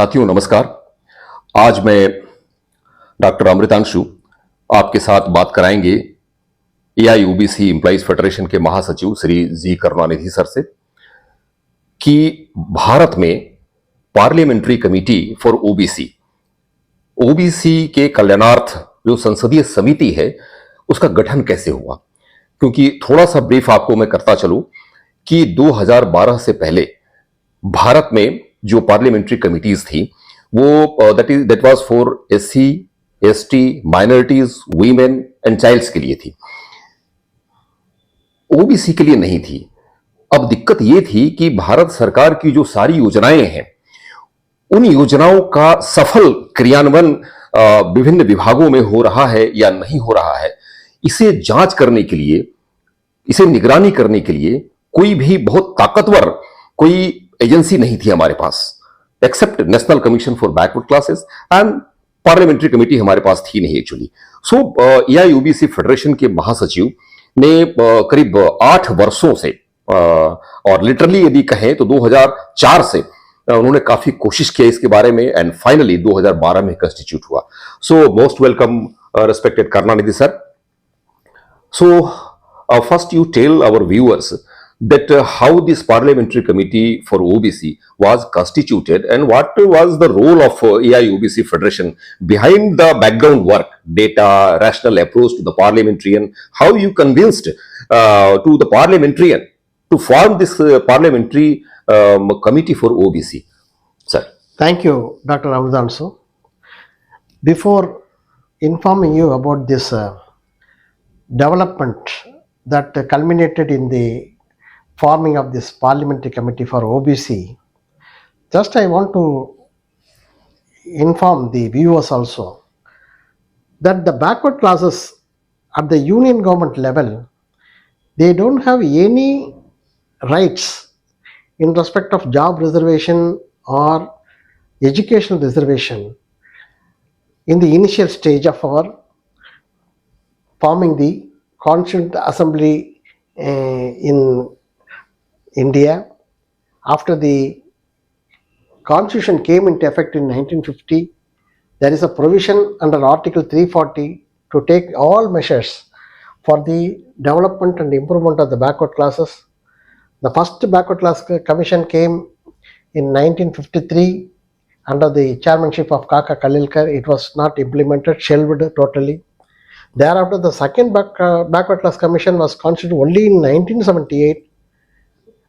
साथियों नमस्कार। आज मैं डॉक्टर अमृतांशु आपके साथ बात कराएंगे AIOBC एम्प्लॉइज फेडरेशन के महासचिव श्री जी करुणानिधि सर से कि भारत में पार्लियामेंट्री कमेटी फॉर ओबीसी के कल्याणार्थ जो संसदीय समिति है उसका गठन कैसे हुआ। क्योंकि थोड़ा सा ब्रीफ आपको मैं करता चलूं कि 2012 से पहले भारत में जो पार्लियामेंट्री कमिटीज थी वो that was for SC, ST, minorities, women and childs के लिए थी, ओबीसी के लिए नहीं थी। अब दिक्कत ये थी कि भारत सरकार की जो सारी योजनाएं हैं उन योजनाओं का सफल क्रियान्वयन विभिन्न विभागों में हो रहा है या नहीं हो रहा है, इसे जांच करने के लिए, इसे निगरानी करने के लिए कोई भी बहुत ताकतवर कोई एजेंसी नहीं थी हमारे पास, except national commission for backward classes and parliamentary committee हमारे पास थी नहीं एक्चुअली। सो AIOBC फेडरेशन के महासचिव ने करीब 8 वर्षों से और लिटरली यदि कहें तो 2004 से उन्होंने काफी कोशिश किया इसके बारे में एंड फाइनली 2012 में कंस्टिट्यूट हुआ। So most welcome respected Karunanidhi sir. So first you tell our viewers that how this parliamentary committee for OBC was constituted and what was the role of AIOBC Federation behind the background work, data, rational approach to the parliamentarian, how you convinced to the parliamentarian to form this parliamentary committee for OBC. Sir. Thank you, Dr. Amritanshu. Before informing you about this development that culminated in the forming of this parliamentary committee for OBC, just I want to inform the viewers also that the backward classes at the union government level, they don't have any rights in respect of job reservation or educational reservation in the initial stage of our forming the Constituent Assembly in India. After the Constitution came into effect in 1950, there is a provision under Article 340 to take all measures for the development and improvement of the backward classes. The first backward class commission came in 1953 under the chairmanship of Kaka Kalilkar. It was not implemented, shelved totally. Thereafter, the second backward class commission was constituted only in 1978.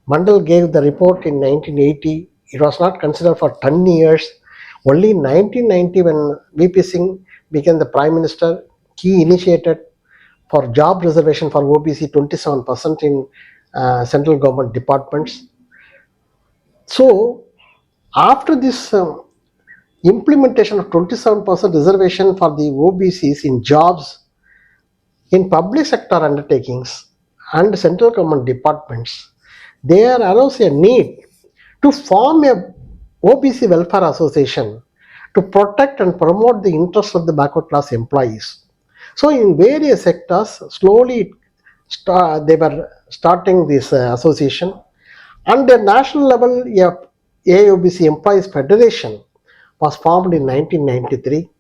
Mandal gave the report in 1980. It was not considered for 10 years. Only in 1990, when VP Singh became the Prime Minister, he initiated for job reservation for OBC 27% in central government departments. So, after this implementation of 27% reservation for the OBCs in jobs, in public sector undertakings and central government departments, there arose a need to form a OBC welfare association to protect and promote the interests of the backward class employees. So in various sectors, slowly they were starting this association. On the national level, AIOBC Employees Federation was formed in 1993.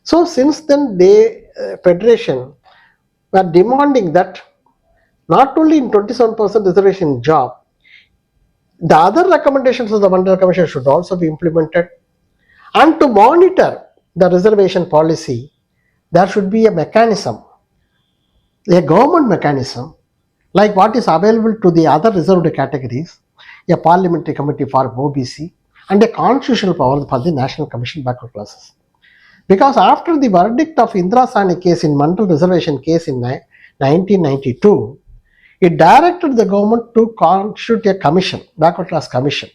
So since then, the federation were demanding that not only in 27% reservation job, the other recommendations of the Mandal Commission should also be implemented. And to monitor the reservation policy, there should be a mechanism, a government mechanism, like what is available to the other reserved categories, a parliamentary committee for OBC, and a constitutional power for the National Commission Backward Classes. Because after the verdict of Indira Sani case in Mandal reservation case in 1992, it directed the government to constitute a commission, backward class commission.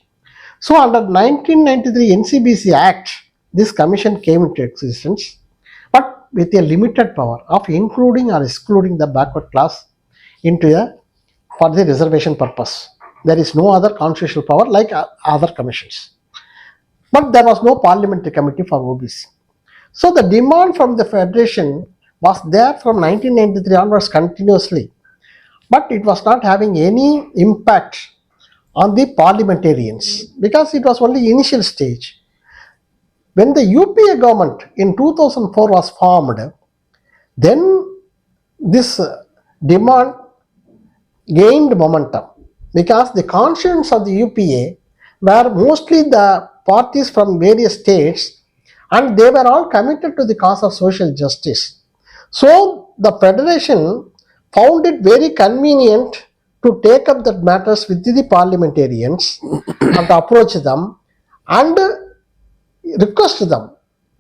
So under 1993 NCBC Act, this commission came into existence, but with a limited power of including or excluding the backward class for the reservation purpose. There is no other constitutional power like other commissions. But there was no parliamentary committee for OBC. So the demand from the federation was there from 1993 onwards continuously, but it was not having any impact on the parliamentarians because it was only initial stage. when the UPA government in 2004 was formed, then this demand gained momentum because the constituents of the UPA were mostly the parties from various states and they were all committed to the cause of social justice. So the federation found it very convenient to take up the matters with the parliamentarians and approach them and request them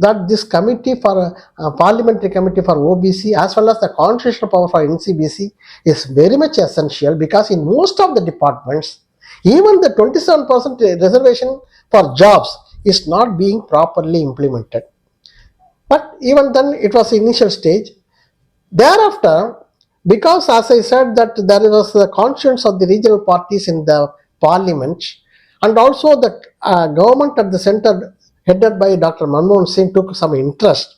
that this committee for parliamentary committee for OBC as well as the constitutional power for NCBC is very much essential because in most of the departments even the 27% reservation for jobs is not being properly implemented. But even then it was initial stage. Thereafter, because as I said that there was the conscience of the regional parties in the parliament and also the government at the center headed by Dr. Manmohan Singh took some interest.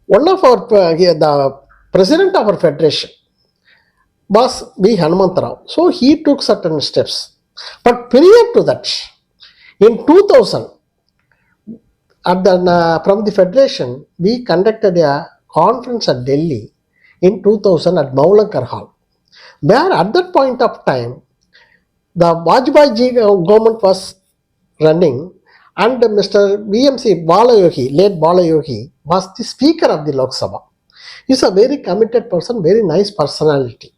One of our, the president of our federation was B. Hanumantarao. So he took certain steps. But prior to that, in 2000, from the federation, we conducted a conference at Delhi in 2000 at Maulankar Hall, where at that point of time, the Vajpayee government was running and Mr. BMC Balayogi, late Balayogi, was the speaker of the Lok Sabha. He's a very committed person, very nice personality.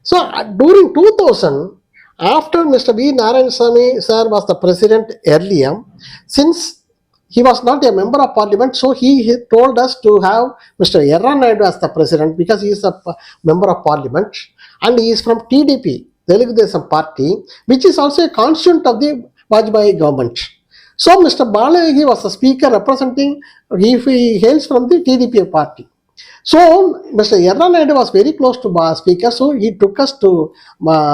So during 2000, after Mr. B. Narayanasamy sir was the president earlier, since he was not a member of parliament, so he told us to have Mr. Yerra Naidu as the president because he is a member of parliament and he is from TDP, Telugu Desam party, which is also a constituent of the Vajpayee government. So Mr. Balayogi was the speaker representing, he hails from the TDP party. So Mr. Yerra Naidu was very close to speaker, so he took us to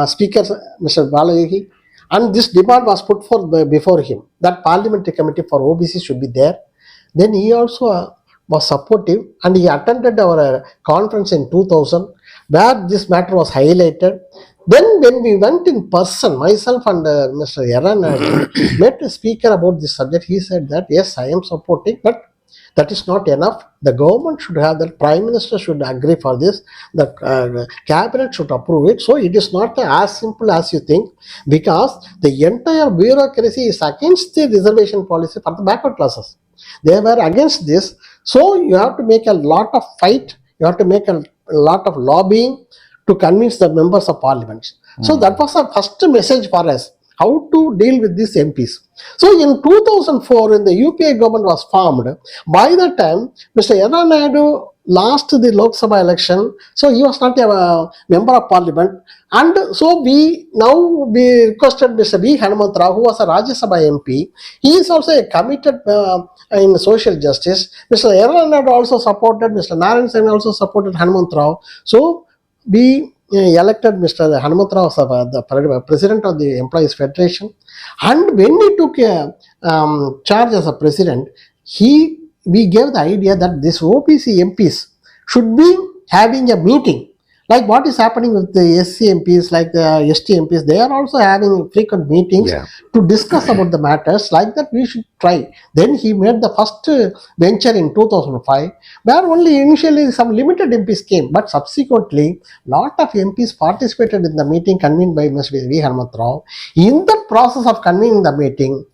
speaker Mr. Balayogi and this demand was put forth before him that parliamentary committee for OBC should be there. Then he also was supportive and he attended our conference in 2000 where this matter was highlighted. Then when we went in person, myself and Mr. Yerra Naidu met a speaker about this subject, he said that yes, I am supporting, but that is not enough. The government should have that, prime minister should agree for this, the cabinet should approve it. So it is not as simple as you think because the entire bureaucracy is against the reservation policy for the backward classes. They were against this. So you have to make a lot of fight, you have to make a lot of lobbying to convince the members of parliament. So that was the first message for us, how to deal with these MPs. So in 2004, when the UPA government was formed, by that time, Mr. Yerra Naidu lost the Lok Sabha election, so he was not a member of parliament. And so we requested Mr. B. Hanumantarao, who was a Rajya Sabha MP. He is also a committed in social justice. Mr. Yerra Naidu also supported, Mr. Narayanasamy also supported Hanumantarao. So we elected Mr. Hanumantarao as the president of the Employees Federation. And when he took charge as a president, we gave the idea that this OBC MPs should be having a meeting. Like what is happening with the SC MPs, like the ST MPs, they are also having frequent meetings to discuss about the matters. Like that, we should try. Then he made the first venture in 2005, where only initially some limited MPs came, but subsequently, lot of MPs participated in the meeting convened by Mr. V. Hanumantarao. In the process of convening the meeting,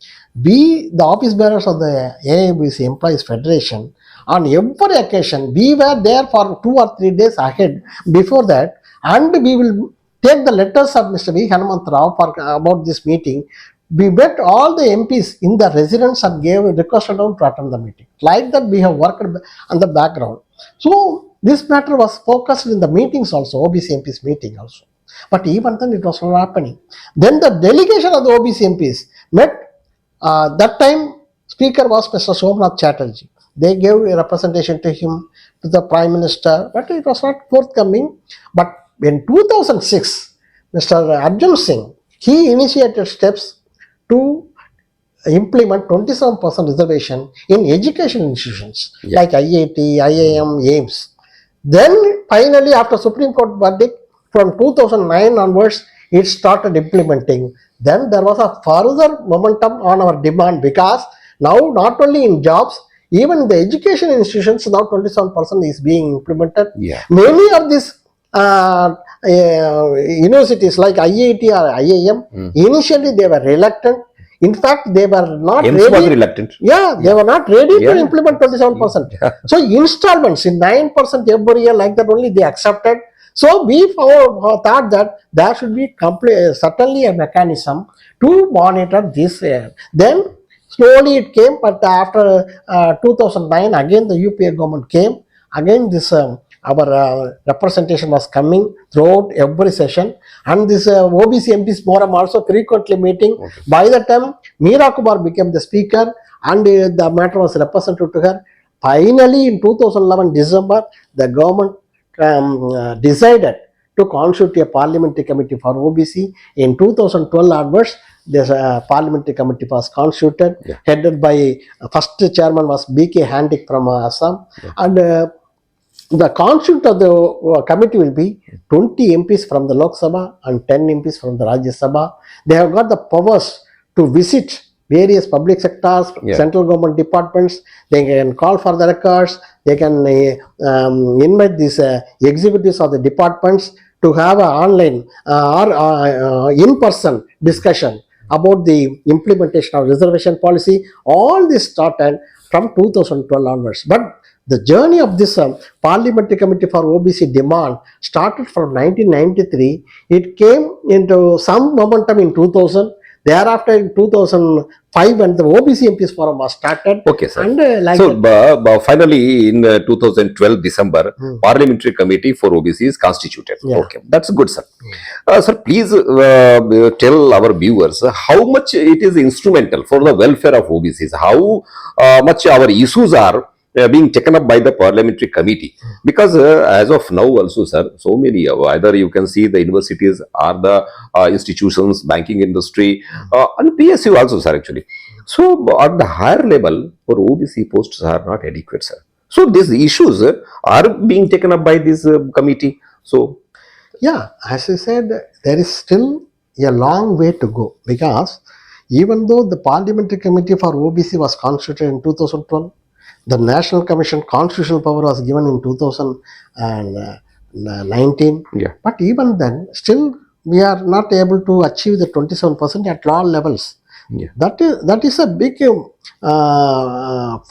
we, the office bearers of the AIOBC Employees Federation, on every occasion, we were there for 2 or 3 days ahead before that, and we will take the letters of Mr. V. Hanumantarao about this meeting. We met all the MPs in the residence and requested them to attend the meeting. Like that, we have worked on the background. So this matter was focused in the meetings also, OBC MPs meeting also. But even then, it was not happening. Then the delegation of the OBC MPs met. That time, speaker was Mr. Somnath Chatterjee. They gave a representation to him, to the Prime Minister, but it was not forthcoming. But in 2006, Mr. Arjun Singh, he initiated steps to implement 27% reservation in education institutions like IIT, IIM, AIMS. Then finally, after Supreme Court verdict, from 2009 onwards, it started implementing. Then there was a further momentum on our demand because Now, not only in jobs, even in the education institutions, now 27% is being implemented. Yeah. Many of these universities like IIT or IIM, initially they were reluctant. In fact, they were not AIMS ready. was reluctant. Yeah, they were not ready Yeah. to implement 27%. Yeah. So installments in 9% every year, like that only they accepted. So we thought that there should be certainly a mechanism to monitor this. Then slowly it came, but after 2009, again the UPA government came. Again this our representation was coming throughout every session, and this OBC MPs forum also frequently meeting. Okay. By the time Meera Kumar became the speaker, and the matter was represented to her. Finally, in 2011 December, the government decided to constitute a parliamentary committee for OBC. In 2012 onwards, this parliamentary committee was constituted, headed by first chairman was BK Handik from Assam, and the constituent of the committee will be 20 MPs from the Lok Sabha and 10 MPs from the Rajya Sabha. They have got the powers to visit various public sectors, central government departments. They can call for the records. They can invite these executives of the departments to have an online or in-person discussion about the implementation of reservation policy. All this started from 2012 onwards. But the journey of this Parliamentary Committee for OBC demand started from 1993. It came into some momentum in 2000. Thereafter, in 2005, when the OBC MPs Forum was started. Okay, sir. And so, finally, in 2012 December, Parliamentary Committee for OBC is constituted. Yeah. Okay, that's good, sir. Sir, please tell our viewers how much it is instrumental for the welfare of OBCs, how much our issues are being taken up by the parliamentary committee, because as of now also, sir, so many either you can see the universities or the institutions, banking industry, and PSU also, sir, actually. So at the higher level, for OBC posts are not adequate, sir. So these issues are being taken up by this committee. So yeah, as I said, there is still a long way to go, because even though the Parliamentary Committee for OBC was constituted in 2012, the National Commission constitutional power was given in 2019. Yeah. But even then, still we are not able to achieve the 27% at all levels. Yeah. That is a big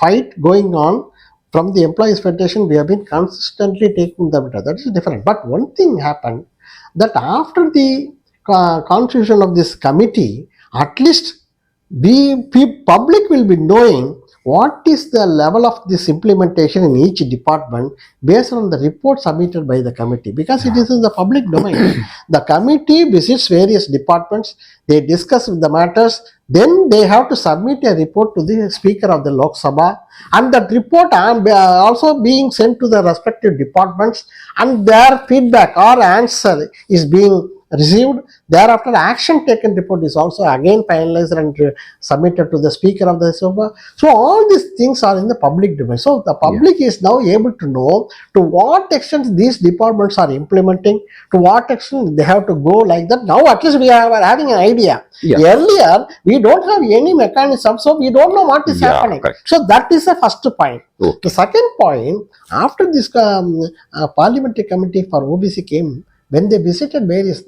fight going on. From the Employees Federation, we have been consistently taking the matter. That is different. But one thing happened, that after the constitution of this committee, at least public will be knowing what is the level of this implementation in each department based on the report submitted by the committee, because it is in the public domain. The committee visits various departments, they discuss the matters, then they have to submit a report to the Speaker of the Lok Sabha, and that report also being sent to the respective departments, and their feedback or answer is being received. Thereafter, action taken report is also again finalized and submitted to the Speaker of the Sabha. So all these things are in the public domain. So the public is now able to know to what extent these departments are implementing, to what extent they have to go like that. Now at least we are having an idea. Yeah. Earlier, we don't have any mechanism, so we don't know what is happening. Correct. So that is the first point. Okay. The second point, after this Parliamentary Committee for OBC came, when they visited various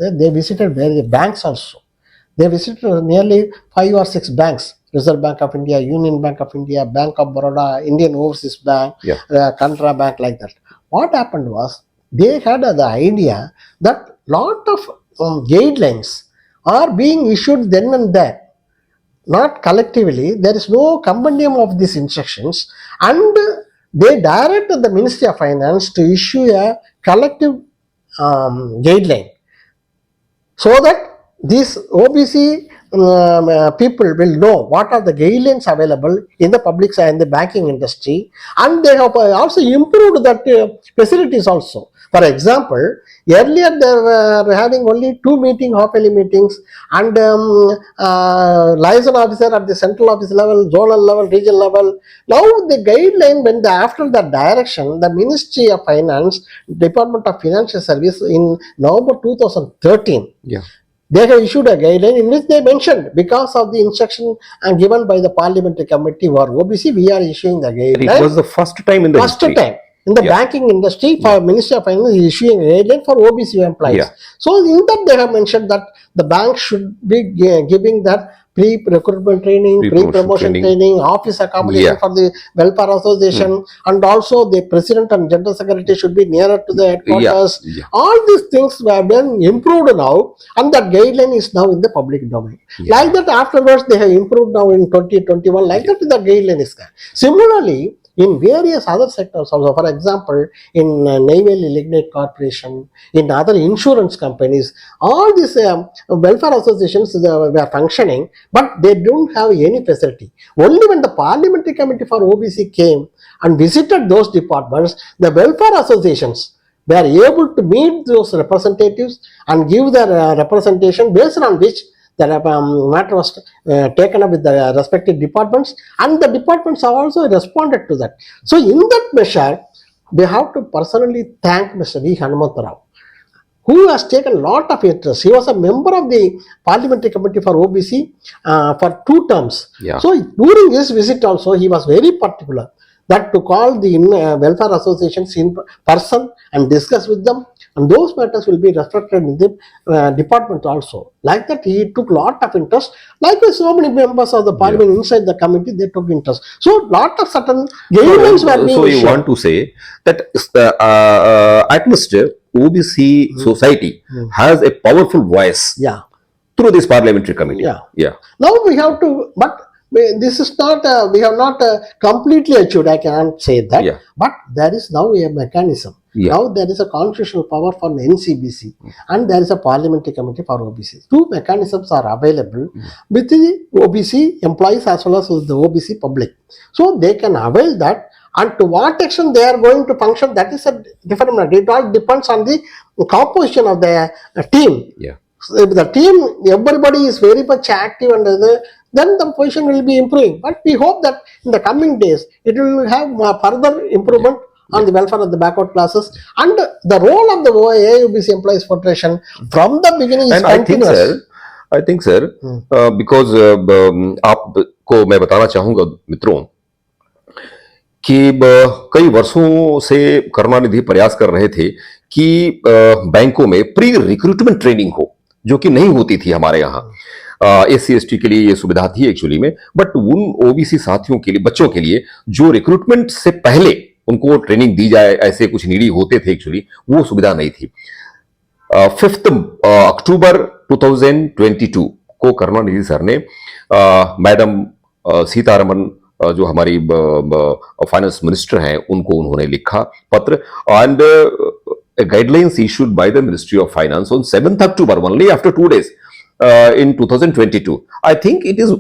banks also. They visited nearly 5 or 6 banks: Reserve Bank of India, Union Bank of India, Bank of Baroda, Indian Overseas Bank, Canara Bank, like that. What happened was, they had the idea that lot of guidelines are being issued then and there, not collectively. There is no compendium of these instructions, and they directed the Ministry of Finance to issue a collective guideline, so that these OBC people will know what are the guidelines available in the public side and the banking industry, and they have also improved that facilities also. For example, earlier they were having only 2 half-yearly meetings, and liaison officer at the central office level, zonal level, regional level. Now the guideline, after the direction, the Ministry of Finance, Department of Financial Service, in November 2013, they have issued a guideline in which they mentioned, because of the instruction and given by the Parliamentary Committee for OBC, we are issuing the guideline. It was the first time in the First history. time in the banking industry for Ministry of Finance is issuing a guideline for OBC employees. Yeah. So in that they have mentioned that the bank should be giving that pre-recruitment training, pre-promotion training, office accommodation for the welfare association, and also the president and general secretary should be nearer to the headquarters. All these things have been improved now, and that guideline is now in the public domain. Like that, afterwards they have improved now in 2021. Like that, the guideline is there. Similarly, in various other sectors also, for example, in Naval Lignite Corporation, in other insurance companies, all these welfare associations were functioning, but they don't have any facility. Only when the Parliamentary Committee for OBC came and visited those departments, the welfare associations were able to meet those representatives and give their representation, based on which the matter was taken up with the respective departments, and the departments have also responded to that. So in that measure, we have to personally thank Mr. V. Hanumantarao, who has taken a lot of interest. He was a member of the Parliamentary Committee for OBC for 2 terms. So during his visit also, he was very particular that to call the welfare associations in person and discuss with them, and those matters will be reflected in the department also. Like that, he took lot of interest. Likewise, so many members of the parliament inside the committee, they took interest. So lot of certain guidelines were being issued. You want to say that at least OBC society has a powerful voice through this parliamentary committee. Now we have to, but this is not, we have not completely achieved, I cannot say that, but there is now a mechanism. Now there is a constitutional power for the NCBC and there is a Parliamentary Committee for OBC. 2 mechanisms are available with the OBC employees as well as with the OBC public. So they can avail that, and to what extent they are going to function, that is a different matter. It all depends on the composition of the team. If the team, everybody is very much active, and then the position will be improving. But we hope that in the coming days, it will have further improvement on the welfare of the backward classes, and the role of the AIOBC Employees Federation from the beginning is continuous. I think sir, because आपको मैं बताना चाहूंगा मित्रों कि कई वर्षों से करुणानिधि प्रयास कर रहे थे कि बैंकों में प्री रिक्रूटमेंट ट्रेनिंग हो, जो कि नहीं होती थी हमारे यहाँ। SC/ST के लिए ये सुविधा थी एक्चुअली में, बट उन OBC साथियों के लिए, बच्चों के लिए जो रिक्रूटमेंट से पहले उनको ट्रेनिंग दी जाए, ऐसे कुछ नीडी होते थे एक्चुअली, वो सुविधा नहीं थी। 5 अक्टूबर 2022 को करुणानिधि सर ने मैडम सीतारमन, जो हमारी फाइनेंस मिनिस्टर हैं, उनको उन्होंने लिखा पत्र, and guidelines issued by the ministry of finance on 7 October, only after 2 days in 2022. I think it is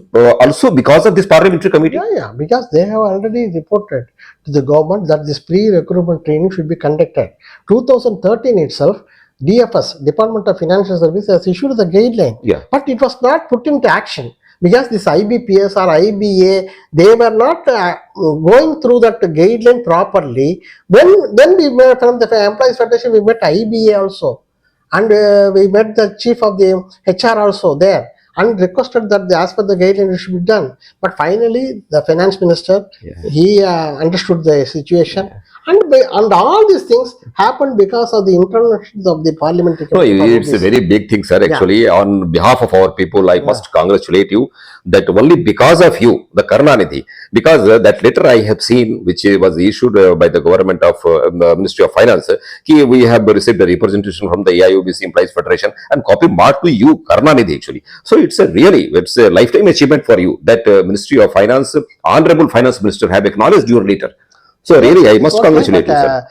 also because of this parliamentary committee. Because they have already reported to the government that this pre-recruitment training should be conducted. 2013 itself, DFS, Department of Financial Services, has issued the guideline, but it was not put into action because this IBPS or IBA, they were not going through that guideline properly. Then we met from the Employees Federation, we met IBA also. And we met the chief of the HR also there and requested that as per the guideline it should be done. But finally, the finance minister, he understood the situation. And all these things happened because of the interventions of the parliamentary committee. No, it's a very big thing, sir. Actually, on behalf of our people, I must congratulate you that only because of you, the Karunanidhy, because that letter I have seen, which was issued by the government of the Ministry of Finance, we have received a representation from the AIOBC Employees Federation and copy marked to you, Karunanidhy, actually. So it's a lifetime achievement for you that Ministry of Finance, Honorable Finance Minister have acknowledged your letter. So really, I must congratulate you, sir.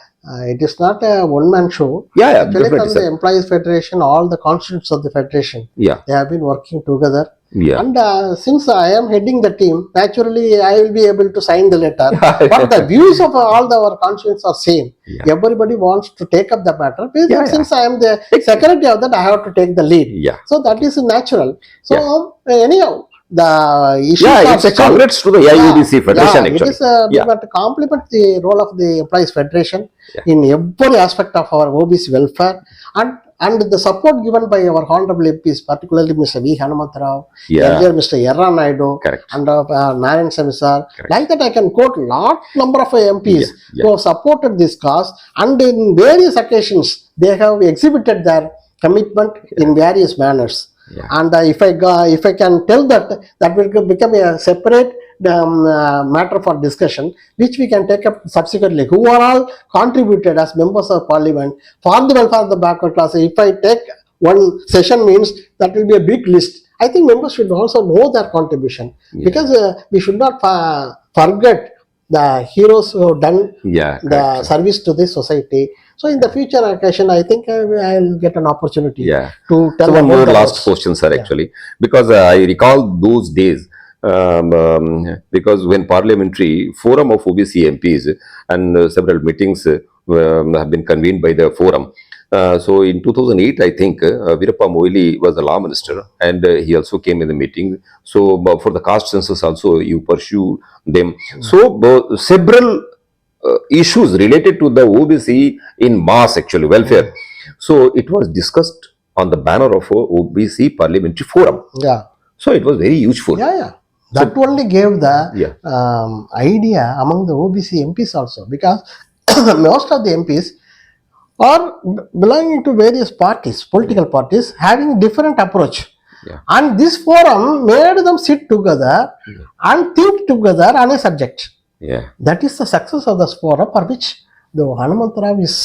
It is not a one-man show. Definitely, the Employees Federation, all the constituents of the federation, they have been working together. And since I am heading the team, naturally I will be able to sign the letter. But the views of all our constituents are same. Everybody wants to take up the matter. Since I am the secretary of that, I have to take the lead. So that is natural. So anyhow, the issue it's a congrats to the AIOBC Federation actually. It is we want to complement the role of the Employees Federation in every aspect of our OBC welfare, and and the support given by our honorable MPs, particularly Mr. V. Hanumantarao, Yeah. earlier Mr. Yerra Naidu, Correct. and Narayan Sami sir. Correct. Like that, I can quote lot number of MPs Yeah. who have supported this cause, and in various occasions they have exhibited their commitment in various manners. Yeah. And if I can tell that will become a separate matter for discussion, which we can take up subsequently. Who are all contributed as members of parliament for the welfare of the backward class? If I take one session, means that will be a big list. I think members should also know their contribution, because we should not forget the heroes who have done the service to the society. So in the future occasion, I think I'll get an opportunity to tell. So one more last question, sir, actually, because I recall those days, because when Parliamentary Forum of OBC MPs and several meetings have been convened by the forum. So in 2008, I think Veerappa Moily was the law minister, and he also came in the meeting. So for the caste census also, you pursue them. So several issues related to the OBC in mass, actually welfare. So it was discussed on the banner of OBC Parliamentary Forum. Yeah. So it was very useful. Yeah. That only gave the idea among the OBC MPs also, because most of the MPs are belonging to various parties, political parties, having different approach. And this forum made them sit together and think together on a subject. That is the success of this forum, for which the Hanumantarao is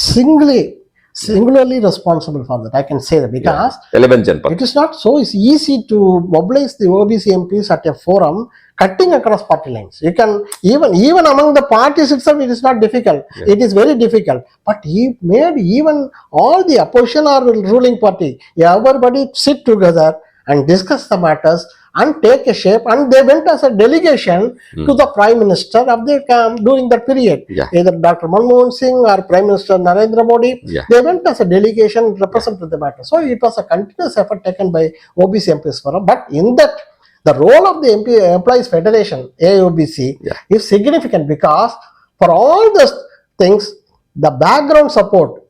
singularly responsible for that. I can say that, because it is not so easy to mobilize the OBC MPs at a forum cutting across party lines. You can even among the parties itself, it is not difficult. It is very difficult. But he made even all the opposition or ruling party, everybody sit together and discuss the matters and take a shape, and they went as a delegation to the Prime Minister of the during that period. Either Dr. Manmohan Singh or Prime Minister Narendra Modi, they went as a delegation, represented the matter. So it was a continuous effort taken by OBC MPs Forum. But in that, the role of the Employees Federation, AIOBC, is significant, because for all those things, the background support,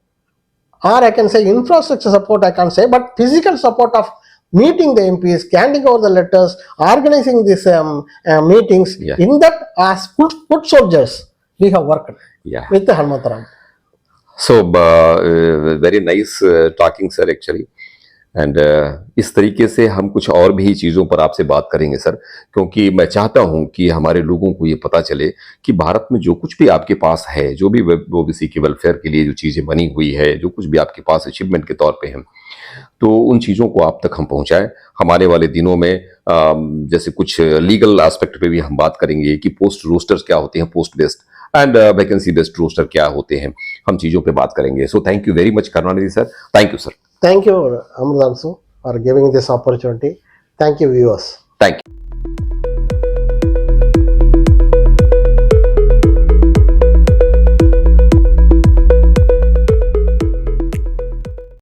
or I can say infrastructure support, I can't say, but physical support of meeting the MPs, handing over the letters, organizing these meetings, in that as foot soldiers, we have worked with the Hanumantarao. So very nice talking, sir, actually. And इस तरीके से हम कुछ और भी चीज़ों पर आपसे बात करेंगे सर, क्योंकि मैं चाहता हूं कि हमारे लोगों को ये पता चले कि भारत में जो कुछ भी आपके पास है, जो भी ओबीसी के वेलफेयर के लिए जो चीज़ें बनी हुई है, जो कुछ भी आपके पास अचीवमेंट के तौर पे है, तो उन चीज़ों को आप तक हम पहुंचाएं. हमारे वाले दिनों में जैसे कुछ लीगल एस्पेक्ट पे भी हम बात करेंगे कि पोस्ट रोस्टर्स क्या होते हैं, post based and vacancy based roster क्या होते हैं, हम चीज़ों पे बात करेंगे. So thank you very much Karunanidhi sir. Thank you sir. Thank you, Amritanshu, for giving this opportunity. Thank you, viewers. Thank you.